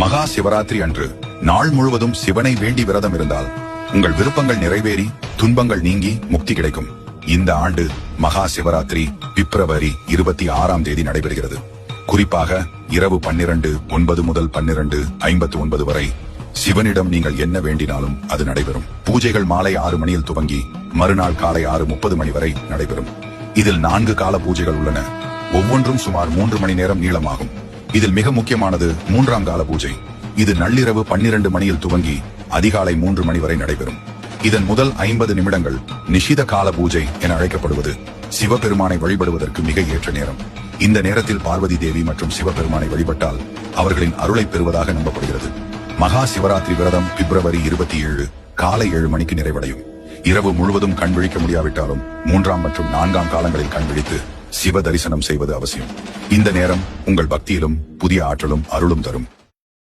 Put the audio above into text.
மகா சிவராத்திரி அன்று நாள் முழுவதும் சிவனை வேண்டி விரதம் இருந்தால் உங்கள் விருப்பங்கள் நிறைவேறி துன்பங்கள் நீங்கி முக்தி கிடைக்கும். இந்த ஆண்டு மகா சிவராத்திரி பிப்ரவரி 26 நடைபெறுகிறது. குறிப்பாக இரவு 12:09 முதல் 12:59 வரை சிவனிடம் நீங்கள் என்ன வேண்டினாலும் அது நடைபெறும். பூஜைகள் மாலை 6 மணியில் துவங்கி மறுநாள் காலை 6:30 மணி வரை நடைபெறும். இதில் 4 கால பூஜைகள் உள்ளன. ஒவ்வொன்றும் சுமார் 3 மணி நேரம் நீளமாகும். இதில் மிக முக்கியமானது 3ஆம் கால பூஜை. இது நள்ளிரவு 12 மணியில் துவங்கி அதிகாலை 3 மணி வரை நடைபெறும். இதன் முதல் 50 நிமிடங்கள் நிஷித கால பூஜை என அழைக்கப்படுவது சிவபெருமானை வழிபடுவதற்கு மிக ஏற்ற நேரம். இந்த நேரத்தில் பார்வதி தேவி மற்றும் சிவபெருமானை வழிபட்டால் அவர்களின் அருளை பெறுவதாக நம்பப்படுகிறது. மகா சிவராத்திரி விரதம் பிப்ரவரி 27 காலை 7 மணிக்கு நிறைவடையும். இரவு முழுவதும் கண் விழிக்க முடியாவிட்டாலும் 3ஆம் மற்றும் 4ஆம் காலங்களில் கண் விழித்து சிவ தரிசனம் செய்வது அவசியம். இந்த நேரம் உங்கள் பக்தியிலும் புதிய ஆற்றலும் அருளும் தரும்.